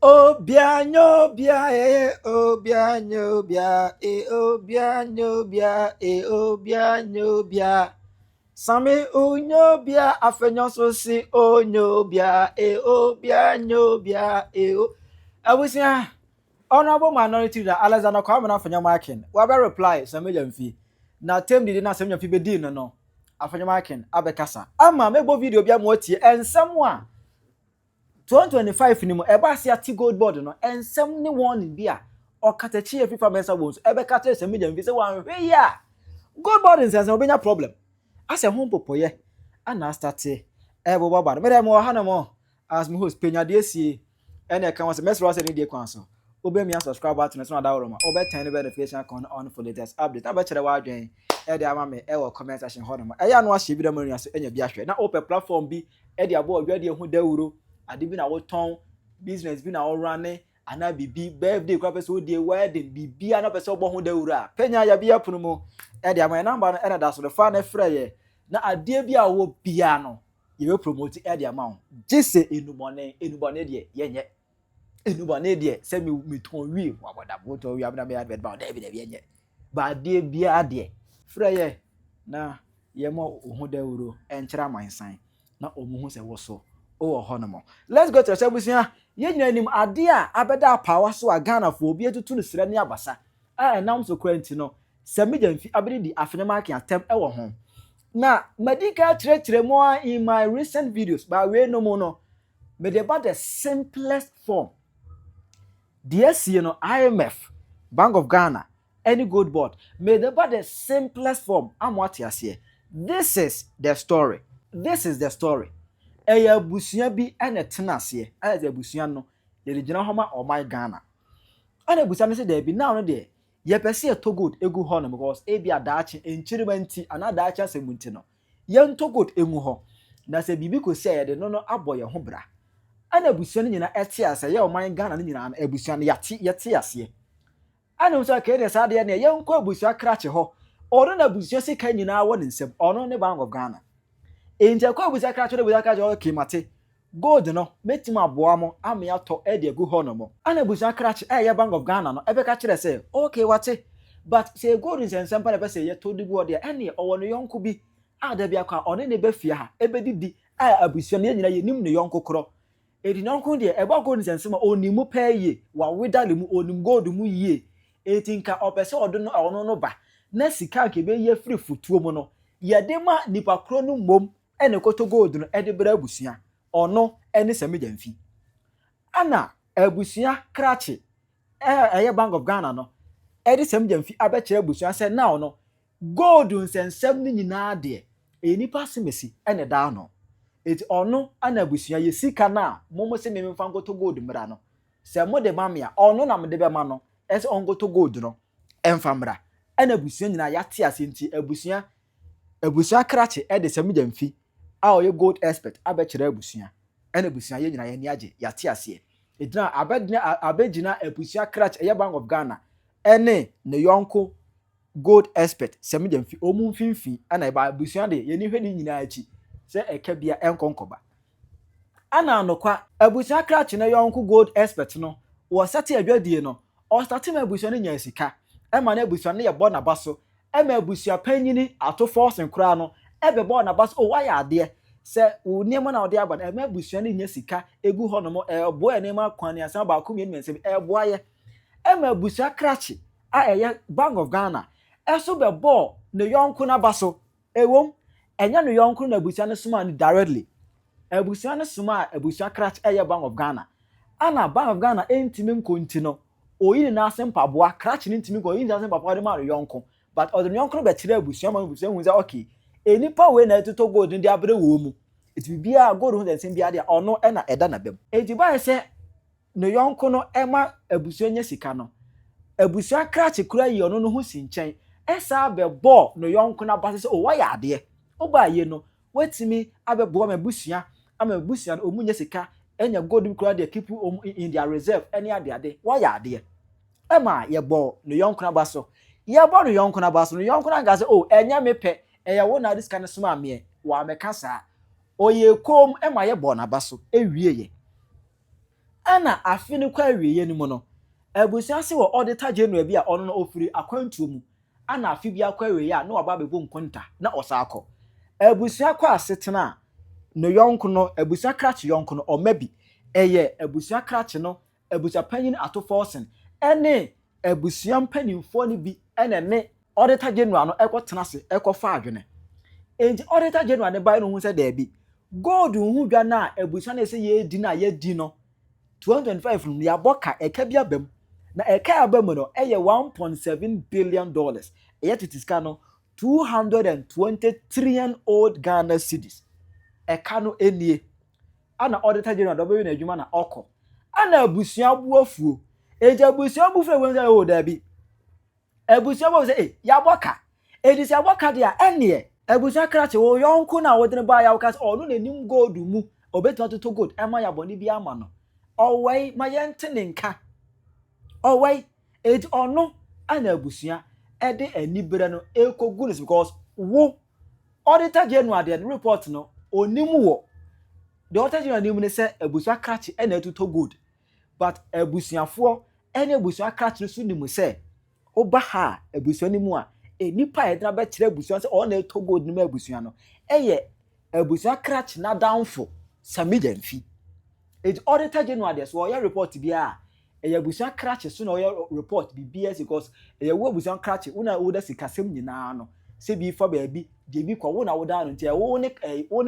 Obianyobia, Obianyobia, Obianyobia, Obianyobia. Sammy Unyobia, Afenyo Sosi, Onyobia, Obianyobia, I was here. Honorable Minority that Alexander Kwame Afenyo Markin. What about reply? Sammy Gyamfi. Now, Tim did not send your people dinner, no. Afenyo Markin, Abekasa. Ama, make video be a moti and someone. 2025 ni mo eba se ati gold board no ensem ne warning bi a Okatakyie Afrifa Masa wons ebe ka tell Sammy Gyamfi say wan hwe ya gold board nsem obenya problem ase ho popoye ana start ebo baba me dem ha na mo as me host Penyah de sie ene ka won say mesro say ni de kwan so obemi subscribe button so na da woro ma obetan ne notification on for latest update abekere wa adwen e de ama me e wo comment section ho na ma e ya no ahye bi da manu so enya bi ahwe na open platform bi e de abo odwade hu dawuro ade bi na wo ton business bi na wo run ana bibi birthday kwa pese wo die wedding bibi ana pese wo bo ho dawuro a Penyah ya bi apono mo e de ama number no e na da so the fa na frɛ ye na ade bi a wo bia no ye we promote e de ama wo gise enubone de yenye enubone de se mi ton wi wa boda bo to wi abna me advert ba da bi de yenye ba ade bia de frɛ ye na ye mo ho dawuro enkyera mansan na omuhu se wo so oh honomo. Let's go to the Sabusia. Yenya nim ade a abeda power so a Ghana for obi etutu ne sere ne abasa. Announce kwenti no. Sammy Gyamfi abedi di Afenyo Markin atem e wo ho. Na medical treatre mo in my recent videos by way no mo no. Me dey about the simplest form. DSC no IMF, Bank of Ghana, any gold board. Me dey about the simplest form. Am what you say. This is the story. This is the story. Eya busuya bi ene tenase aya busuya no ye de gina homa o my Ghana ana busuya no se da bi now no de ye pese to good egu ho no because e bi adaache enchirimanti ana adaache asemunti no ye to good egu ho na se bibi ko se ye de no aboye ho bra ana busuya no nyina ete ase ye o my Ghana no nyina na busuya no yate ase ana so ka de sa de ne ye nko busuya krache ho oro na busuya se ka nyina wo ne nsem ono ne Bank of Ghana enje kwa busa kracho de busa kracho okay mate gold no metima aboa mo ame ato e de gu ho no mo ana busa kracho ye Bank of Ghana no ebe ka kire say okay wate but say gold nsensem pa na be say ye to digu ode ene owo no yonko bi ada bia kwa one ne be fie ha ebe didi abusia ne nyina ye nim ne yonko kro edi nonko de eba gold nsensem onimu pa ye wa wedale mu onim gold mu ye etinka opese odo no ono no ba na sika ke be ye free futuo mu no ye de ma nipa kro no mom ene koto gold no ede bra abusia ono ene Sammy Gyamfi ana abusia krache eye Bank of Ghana no ede Sammy Gyamfi abekere abusia se now no gold nsensem ni nyina de enipa semesi ene da no eti ono ana abusia ye sika na momo se memfa ngoto gold mra no se mo de mamia ono na me de be ma no ese ongoto gold no emfa mra ana abusia nyina yate asenti abusia krache ede Sammy Gyamfi ye gold expert abekere abusia ene abusia ye nyina ye ni age yate ase edina abegina abusia krache ye Bank of Ghana ene ne yonko gold expert Sammy Gyamfi omu mfimfi ana ba abusia de ye ni hwedi nyina achi se eka bia enkonkoba ana anokwa abusia krache ne yonko gold expert no wo sate adwadie no o start ma abusia ne nya sika ema na abusia ne ye bo na baso ema abusia panyini ato force nkura no ebe bo na baso o waya ade se uniemo na ode aba ema abusia ne nya sika egu ho no mo bo enema kwan ya san ba ko mienu nsem bo aye ema abusia krache eye Bank of Ghana eso be bo ne yonko na baso ewom enya no yonko na abusia ne suma ni directly abusia ne suma abusia krache eye Bank of Ghana ana Bank of Ghana entimi nkonti no oyi na asempa boa krache ni ntimi ko oyi na asempa boa de ma yonko but other yonko be kire abusia ma abusia hu say okay enipa we na etuto gold ndi abre wo mu eti bia gold hu den sem bia de ono e na eda na bem eti ba se no yonko no ema abusia nya sika no abusia krache kura yi ono no hu si nchen esa be bo no yonko na ba se o wa ya ade o ba ye no wetimi abe bo ma busia ama busia no omunya sika enya gold kura de keep in their reserve any ade wa ya ade ema ye bo no yonko na ba so ye bo no yonko na ba so no yonko na ga se o enya mepe eya wo na this kind suma me wa meka sa oye kom ema ye bo na baso ewie ye ana afi ne kwa awie ni mu no abusua se wo auditor general bi a ono no ofiri akwantuo mu ana afi bi akwa awie a na waba bebo nkonta na osakọ abusua kwa asetena no yonko no abusua krache yonko no omabi eye abusua krache no abusua panyin atoforsen ene abusua mpanimfo ni bi ene ne auditor general no ekotena se ekofa adwene enti auditor general ne bai no hu se da bi gold hu dwa na abusua na se ye di na ye di no 2025 no ya boka eka bia bam na eka abam no eye 1.7 billion dollars eye titiska no 220 trillion old Ghana cedis eka no enie ana auditor general do be na adwuma na oko ana abusua buafuo eja abusua bufuo we say o da bi abusua bo say ya boka edisi aboka dia enie abusua krache wo yonko na wo de ba ya wo ka onu na nim gold mu obetuma to gold ema ya boni bi ama no owai mayente ninka owai it ono ana abusua ede anibere no ekogunis because wo auditor general the report no onim wo the auditor general nim ne say abusua krache ena to good but abusuafo ene abusua krache no so nim say oba ha abusua ni mu a enipa edna be kire abusua say ona to good nim abusua no eye abusua krache na downfall Sammy Gyamfi it auditor general there so your report bia e abusua krache so na your report bi BS because e wo abusua krache una wo da sikasem nyina no se bi fa ba bi de bi kwa wo na wo da no ntia wo ne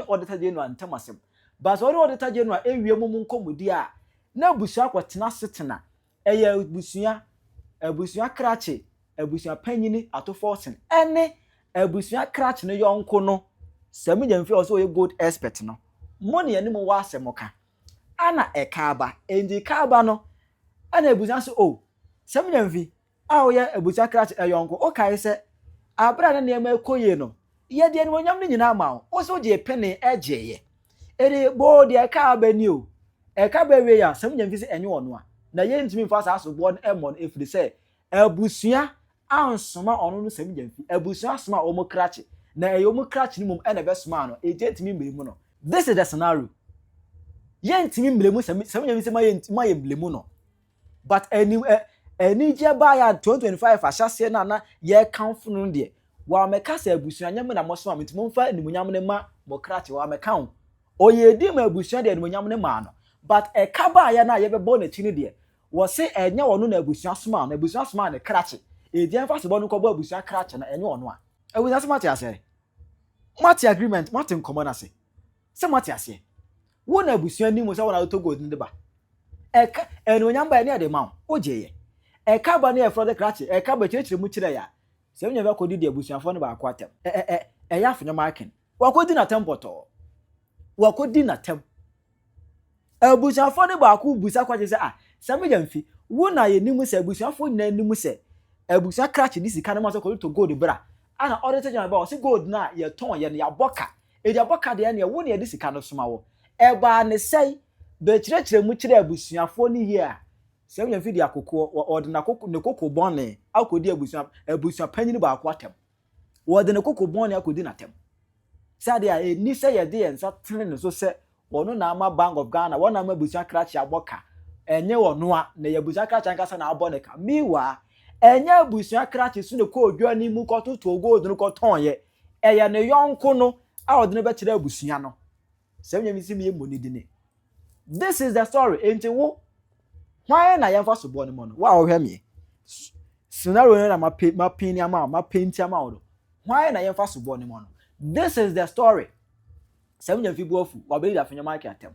auditor general ntamasem but wo auditor general ewie mu nkomodi a na abusua kwatena setena e abusua krache abusua panyini atoforsen ene abusua krache no yonko no Sammy Gyamfi also a good expert no money ene mu wa asemoka ana ekaba endi kaba no ana ebusan so o Sammy Gyamfi a o ya ebusan krache eyonko o kai se abra na ne ma ekoye no ye de no nyam no nyina ma o so je pene ejeye eri bo de ekaba ni o ekaba we ya Sammy Gyamfi se enye ono a na ye ntimi fa sa so bo no emon efiri se abusua ansoma ono no Sammy Gyamfi abusua asoma o mo krache na eyo mo krache ni mum ena be soma no eje ntimi mbemu no. This is the scenario. Yentimi mblemu Sammy Gyamfi ma ye mblemu no but any je ba ya 2025 ahyase na ye kanfo no de wa meka sa abusua nyam na moso amentimo mfa nimunyam ne ma mo krache wa meka ho oyedi ma abusua de nimunyam ne ma no but eka ba ya na ye be bo na chi ne de wo se enye wono na abusua soma na krache edian fa se bo no ko bo abusua krache na enye wono a abusua soma te ase mati agreement mati nkomo na se mati ase wo na abusua ni mo se wona to gold ndi ba eka enonyam ba ne de ma ojeye eka ba ne e frode krache eka ba chechire mu chire ya se nya ba kodi de abusuafo ne ba akwatem ya Afenyo Markin wakodi na tempoto wakodi na tem abusuafo ne ba akwu busa kwache se Sammy Gyamfi wo na ye nimu se abusuafo na nimu se abusua krache di sika ne ma so kodi to gold bra ana auditor general ba o se gold na ye ton ye ne ya boka edi aboka de ne wo ne ye di sika no soma wo eba ne sei be chire mu chire abusuafo ni ye a Sammy Gyamfi di akoko ode na koko ne koko bonne akodi abusua panyin ba akwatem ode ne koko bonne akodi na tem sade a ni se ye de ensa tene ne so se wono na ama Bank of Ghana wona ama abusua krache aboka enye wono a na ye abusua krache ankasa na aboneka miwa enye abusua krache su ne ko odwa ni mu ko to gold no ko ton ye eye ne yonko no a ode ne be chire abusua no Sammy Gyamfi mi emoni dine. This is the story. Enti wo why na yemfa so bo ne mo no wa wo hwe me scenario na ma paint ama wo why na yemfa so bo ne mo no. This is the story. Sammy Gyamfi buafu wa be Afenyo Markin atem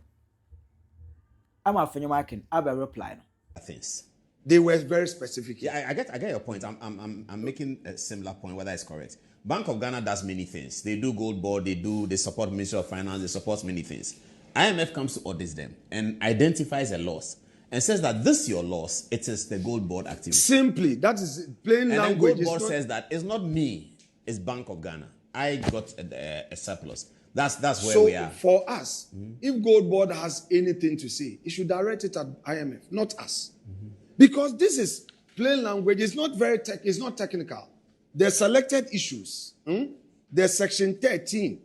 ama Afenyo Markin aba reply no things. They were very specific. Yeah, I get your point. I'm making a similar point, whether it's correct. Bank of Ghana does many things. They do gold board, they support Ministry of Finance, they support many things. IMF comes to audit them and identifies a loss and says that this your loss, it is the gold board activity. Simply, that is plain and language. And gold board says that it's not me, it's Bank of Ghana. I got a surplus. That's where we are. So for us, if gold board has anything to say, it should direct it at IMF, not us. Because this is plain language. It's not it's not technical. The selected issues, the section 13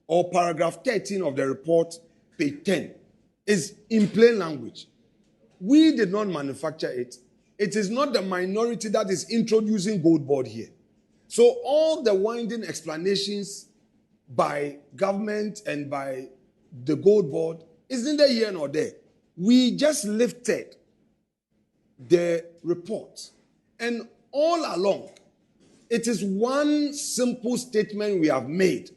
or paragraph 13 of the report, page 10, is in plain language. we did not manufacture it. It is not the minority that is introducing gold board here. So all the winding explanations by government and by the gold board is neither here nor there. We just lifted the report. And all along, it is one simple statement we have made,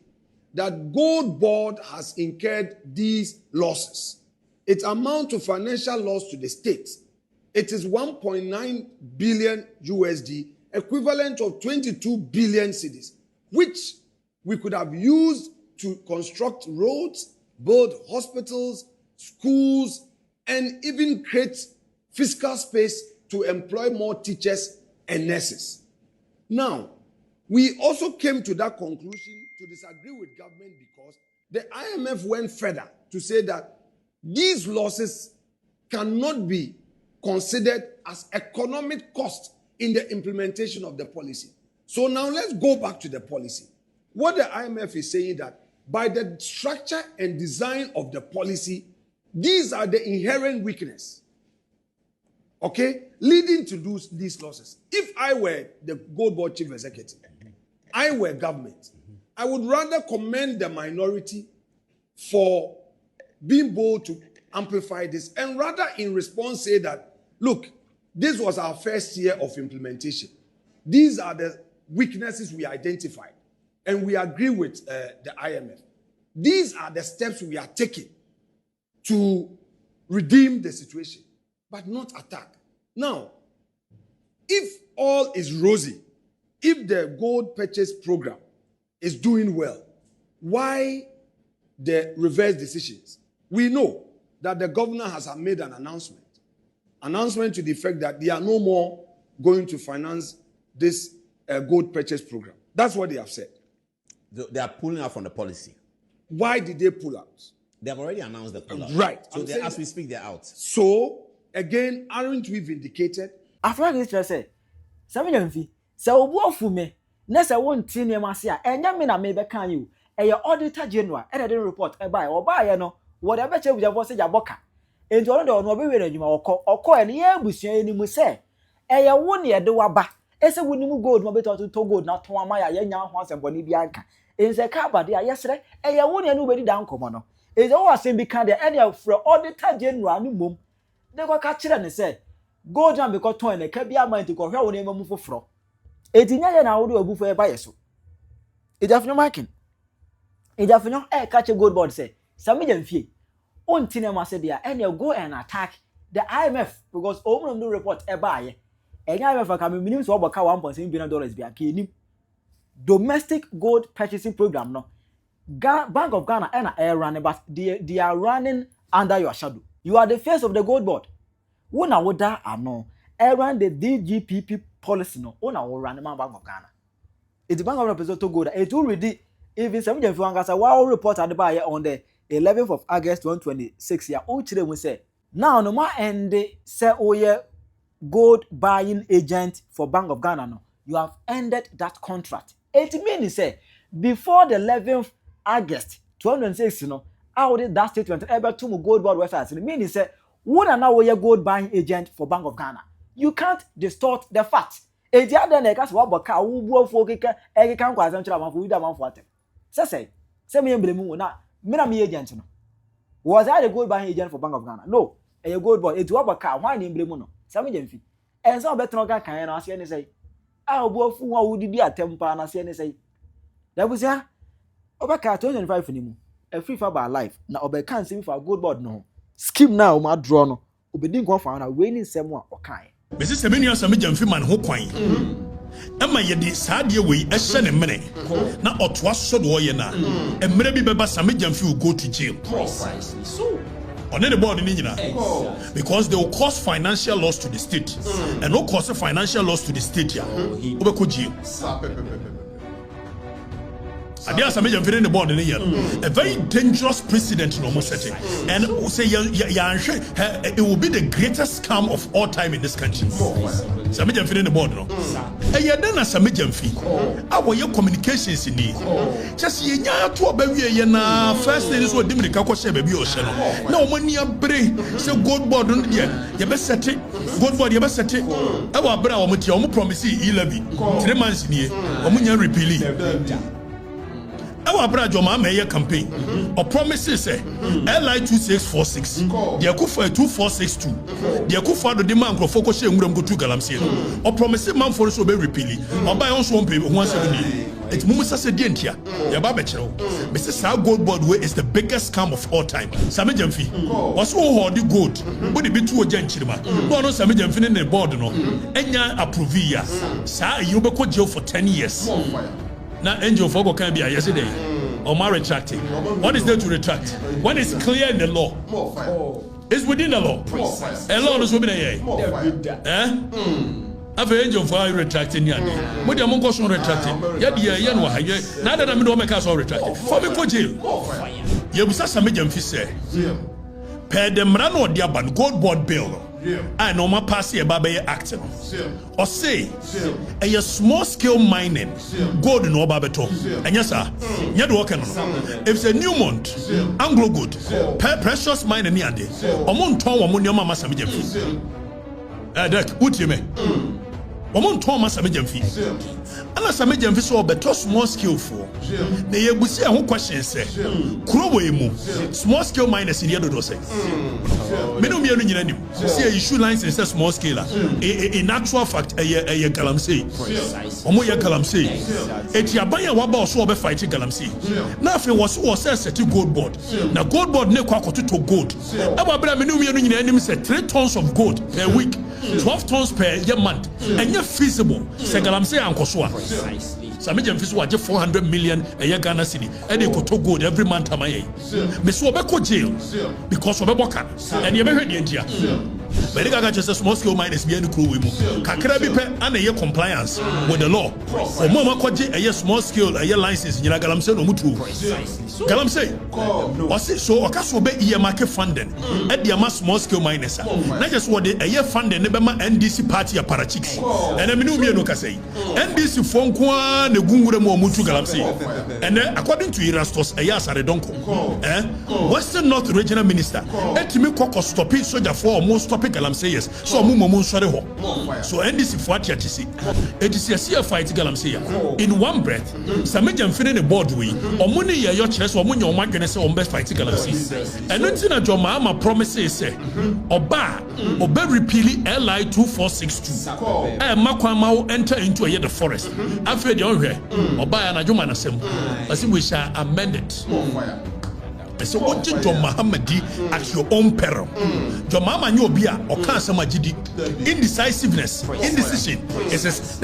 that gold board has incurred these losses. It amounts to financial loss to the state. It is 1.9 billion USD, equivalent of 22 billion cedis, which we could have used to construct roads, build hospitals, schools, and even create fiscal space to employ more teachers and nurses. Now, we also came to that conclusion to disagree with government because the IMF went further to say that these losses cannot be considered as economic cost in the implementation of the policy. So now let's go back to the policy. What the IMF is saying that by the structure and design of the policy, these are the inherent weakness, okay, leading to these losses. If I were the gold board chief executive, I were government, I would rather commend the minority for being bold to amplify this, and rather in response say that, look, this was our first year of implementation. These are the weaknesses we identified, and we agree with the IMF. These are the steps we are taking to redeem the situation, but not attack. Now, if all is rosy, if the gold purchase program is doing well, why the reverse decisions? We know that the governor has made an announcement to the effect that they are no more going to finance this gold purchase program. That's what they have said. They are pulling out from the policy. Why did they pull out? They have already announced the pull out. Right. So as we speak, they're out. So, again, aren't we vindicated? After this, say, Sammy Gyamfi, so what for me? Nessa won't see near Masa, and Yamina may can you. A your auditor general, and I didn't report a buy or buy, no, whatever change your voice, your boca. And to another no be ready, or call any year, Bussier, and you must say, a ya 1 year do a ba. As a winning gold, no better to Togo, not to Maya, young once and Bonibianca. In the car, but yesterday, a ya 1 year nobody down, Commono. It's always same become the area for auditor general, no mum. They were catching and say, go down because Tony, a cabia mind to go here when you move for fro. 18 years now, do a boo for a bias. It's Afenyo Markin. It's Afenyo, catch a good board, say, Sammy Gyamfi. On Tina Masa there, and you go and attack the IMF because all of the report a buy. And IMF coming minimum to about $1.7 billion be a key. Domestic gold purchasing program, no. Bank of Ghana and air running, but they are running under your shadow. You are the face of the gold board. When I would die, I know. Air run the DGPP policy, no. When I will run the Bank of Ghana. It's the Bank of Representatives to go there. It's already even 7 wow report at the buyer on the 11th of August 2026. Yeah, all children will say now no more and they say oh yeah, gold buying agent for Bank of Ghana. No, you have ended that contract. It means say before the 11th August 2006, you know, how did that statement ever to gold board websites? It means say one and now a gold buying agent for Bank of Ghana. You can't distort the facts. If you are then because what about car who go for a can quite for you that one for it. Say me blame na me agent no. Was I the gold buying agent for Bank of Ghana? No, a gold boy. It's what about car why name blame no. Sammy Gyamfi. And so better no can no say any say. Ah bo fu wa wudi di atempa na say any say. That was ya. Obaka 2025 ni mu. Afrifa by life. Na obeka nsemi for gold board no. Scheme now ma draw no. Obedi nko fa na we ni nsem a okan. Bese se menua Sammy Gyamfi man ho kwan. Emma ye di saade we ehye ne mene. Na otoa so do ye na. Emre bi beba Sammy Gyamfi will go to jail. Precisely so. On the board in because they will cause financial loss to the state. And no cause financial loss to the state here. Obeko jail. Adia Sammy Gyamfi in the board in here. A very dangerous precedent no more setting. And say it will be the greatest scam of all time in this country. Sammy Gyamfi in the board no. yɛda na Sammy Gyamfi our your communications ni just ye nya to obawie ye na first thing is what dimrika ko she baby o she no na omani abre say gold board no de ye be set gold board ye be set e wa abre a omotia omo promise 11 3 months ni omunya repealing our brother Mama campaign or promises LI 2646 the Akufa 2462 the Akufa the demand for focus go to Galamsey or promises man for us to be repealing or buy on one pay 170. It's Mumusa Sedientia, Yababecho. Mrs. Gold Board way is the biggest scam of all time. Sammy Gyamfi was all the gold. Would it be too gentle? No, Sammy Gyamfi in the board, no. Enya approvia. Sir, you be jail for 10 years. Now, angel for can be yesterday. Or my retracting. What is there to retract? When it's clear in the law. It's within the law. A law is within a I've angel for retracting Yanni. What your monk retracting? Yadi, now that I'm not make us all retracting. For me, for jail. You was Sammy Gyamfi say. Per the Mrano Diaban Gold Board bill. I know my pass here by acting. Or say a small scale mining gold in Obabeto. And yes, sir, you're working on if it's a Newmont, Anglo Good, precious mine in Yandi, or Monton or Munyama Sammy Gyamfi. That would you me? Omon Thomas Sammy Gyamfi. And Sammy Gyamfi so better small skillful. The Yabusi who question say, Krowemu, small scale miners in the other say. Menu see a issue lines and says small scale. In actual fact, a Galamsey. Omoya Galamsey. Etiabaya Waba so be fighting Galamsey. Now if it was says a gold board. Now gold board ne kwako to gold. Ababra menu said 3 tons of gold per week, 12 tons per year month. And you're feasible. Say Galamsey and Kosua. Sammy Gyamfi was just 400 million a year Ghana city, and they could talk good every month. Miss Wabeko jail because of a boka, and you ever heard the India. But they got just a small scale miners behind the crew. Kakrabi and a year compliance with the law. Or Mama Kwaji a year small scale, a year license, you know, Galamsey no mutu. Galamsey, or say so, or Casso be year market funding at the Amas small scale miners. Not just what a year funding, Nebama NDC party a parachicks. And I mean, no say NDC phone kwa the Gungure mo mutu Galamsey. And then according to Erastus, a year Saredonko, Western North Regional Minister, Etimi Koko stop it soldier for most topic Galamsey yes. So Mumu sorry ho. So NDC for TTC. It is a sea fight Galamsey. In one breath, Sammy Gyamfi in the board we or money your chest or money your mark and say on best fight Galamsey. And nothing that your mama promises say Oba repealing LI 2462. And Makwamau enter into a year the forest. After the onre Oba and Ajumana Sem. As if we shall amend it. So what did John Mahamadi at your own peril? John Mama knew Bia or cancer majidi. Indecisiveness, indecision. It says,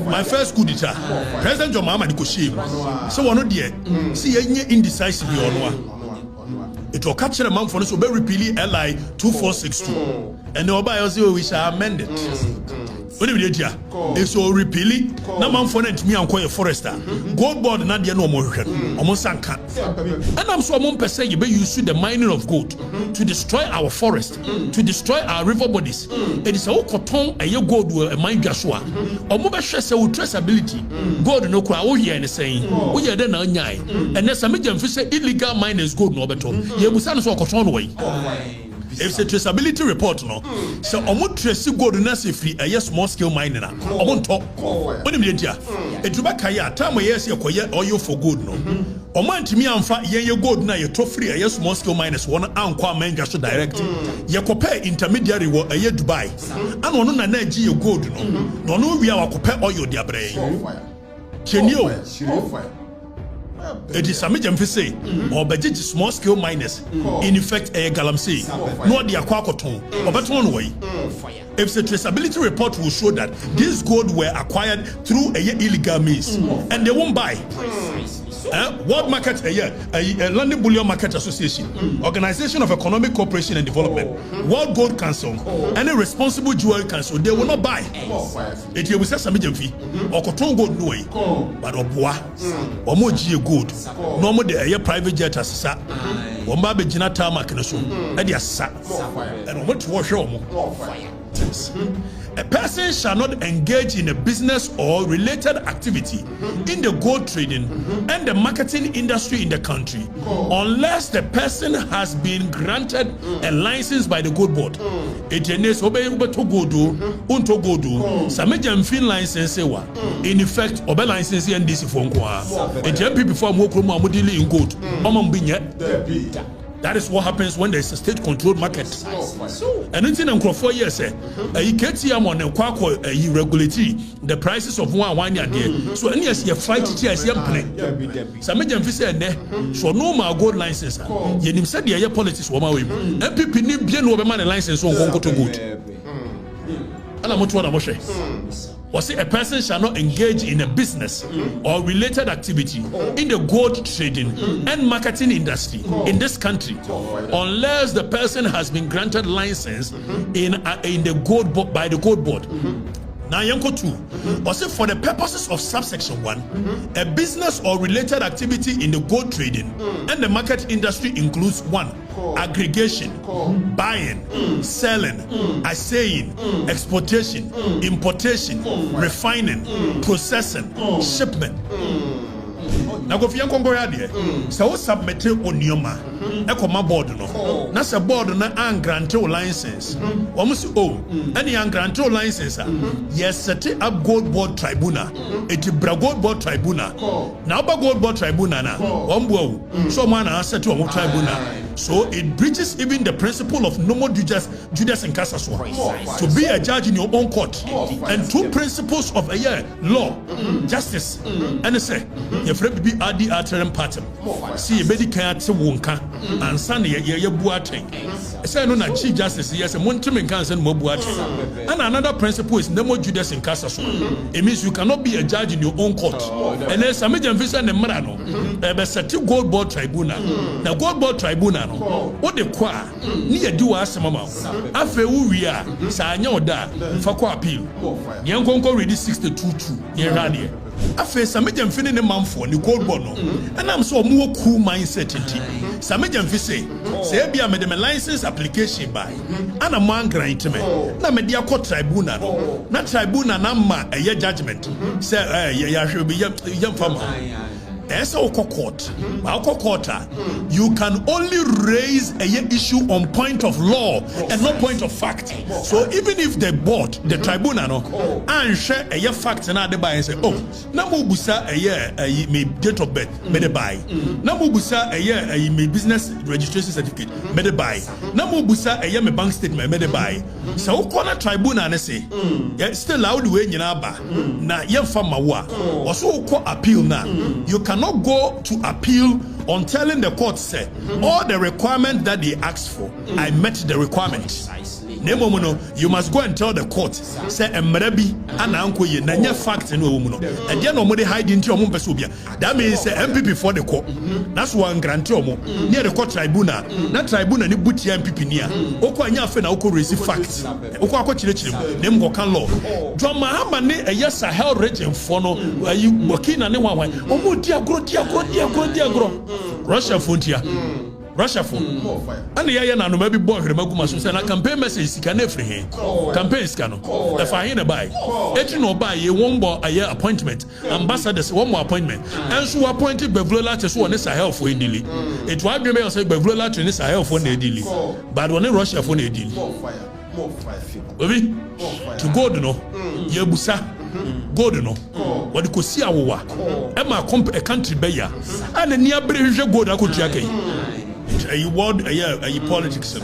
my first good teacher, President John Mahamadi Koshim. So one of the see any indecisive or no. It will capture a month for us to be repealing LI 2462. And the Oba we shall amend it. What do you do? It's all repealing. Now, man, for me, I'm quite a forester. Gold board, not the no more. Almost sank. And I'm so one per se, you be used to the mining of gold to destroy our forest, to destroy our river bodies. It is all cotton and your gold will mine Joshua. Or mobile stress with traceability. Gold no crowd here and saying, we are then a nyai. And there's a medium fish illegal miners gold no better. You will send us all cotton away. If it's a traceability report, no, so I won't trace gold in a free a small scale mining. I won't talk. What do you mean? It's about Kaya, time where yes, you're oil for good, no. Or man to me, I'm fat, yeah, gold now, you're free a small scale miners, one anqua man just direct. You compare intermediary a year Dubai. I don't know, your gold, no, we are compare oil, dear brain. Chenio. It is Sammy Gyamfi say, or budget small scale miners, in effect, a Galamsey, not the Aquacoton, or but one way. If the traceability report will show that these gold were acquired through a illegal means, and they won't buy. World Market, London Bullion Market Association, Organization of Economic Cooperation and Development, World Gold Council, and a Responsible Jewelry Council, they will not buy. It will say Sammy Gyamfi, or Cotton Gold no way, but Obwa, or more gold, no more the private jet as sa, or Mabe Jinata Markin, and yes, and what to wash your A person shall not engage in a business or related activity in the gold trading and the marketing industry in the country unless the person has been granted a license by the gold board. Etenes obey to godo unto godo Sammy Gyamfi license wa in effect obe license and this for nko a before mo kromo amudili in gold omambinya. That is what happens when there is a state-controlled market. And anything in 4 years, you can't see on a quack regulatory the prices of one year there. So any as you fight it as you play. Sammy Gyamfi said, so no more gold license. You said the air politics were my way. And people need bien over man license on go to good. And I'm not what I'm saying. Or say a person shall not engage in a business or related activity in the gold trading and marketing industry in this country unless the person has been granted license in the gold board by the gold board. Now, Yanko 2, or say for the purposes of subsection 1, a business or related activity in the gold trading and the market industry includes 1. Aggregation, buying, selling, assaying, exportation, importation, refining, processing, shipment. Now go fi yanko ya de so submit onioma e koma board no na se board na an grant license wo mo si any an grant license yes set up gold board tribunal it bra gold board tribunal na ba gold board tribunal na wo mbo so man na set wo tribunal. So it breaches even the principle of normal Judas in Casaso to be a judge in your own court, and 2 principles of a law, justice, and I say your friend be adi arterim pattern. See medical wonka and Sunday ye buating. I say no na chief justice yes a monitoring cancer mo buating. And another principle is normal Judas in Casaso. It means you cannot be a judge in your own court. And then Sammy Gyamfi and Marano, be set gold board tribunal. Now gold board tribunal. What the qua near do us some amount. After we are Sanya Oda for appeal. Young Congo ready 62 here. After Sammy Gyamfi in the month for the gold bono, and I'm so more cool mindset. Sammy Gyamfi say be a medem license application by and a man grant me. Na media court tribunal, not tribunal number a year judgment. Say, yeah, should be young farmer. As a court, you can only raise a issue on point of law and not point of fact. So even if the board, the tribunal, and share a fact and other by and say, oh, Namubusa a year may date of birth, made a buy. Namubusa a year may business registration certificate, made a buy. Namubusa a year may bank statement, made a buy. So corner tribunal and say, still loud way in Yaba, na yam famawa, or so called appeal now. You cannot go to appeal on telling the court say all the requirements that they asked for, I met the requirements. You must go and tell the court say emrebi ana anko ye na nya fact no wo mu no e dia no mo de hide into omo pese obia. That means say MP before the court. That's one grant omo near the court tribunal. Na tribunal ni buti MPP ni a okọ anya afa na okọ raise fact okọ akọ chire dem go kan law John Mahama ne eye Sahel region for no ayi Burkina ne wanwan omo di agro Russia frontier Russia phone. And the Yana no maybe born Remaguma so na campaign message can every hand. Campaign scan. If I hear buy, it no buy ye one more a year appointment. Ambassadors one more appointment. And so appointed Bevlola to so on this Sahel for daily. It will be say Bevlola to this Sahel for daily. But when Russia for daily. Baby to go no. Yebusa. God no. What you could see our Emma a country bear. And a near British God I could check. A word a politics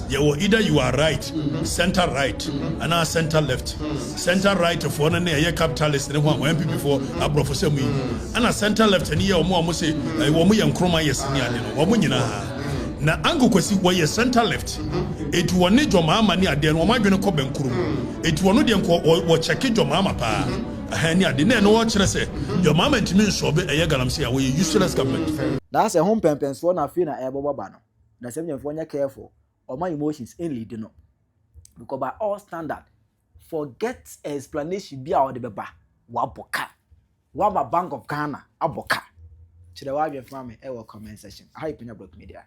either you are right, center right, and now center left. Center right for one a capitalist and one MP before a professor me. And a center left and here more say a woman and chroma yes na ango kwesi where center left. It will need your mama near then one going to come and crew. It will not or check your mama pa. I didn't know what I say. Your mama and me so be a galamsia where you useless government. That's a home pempens one I feel na ebo bano. Na same you for careful or my emotions in lead no. Because by all standard, forget explanation be out the beba. Waboka. Waba Bank of Ghana, aboka. To the wife family, comment section. I Penyah Media.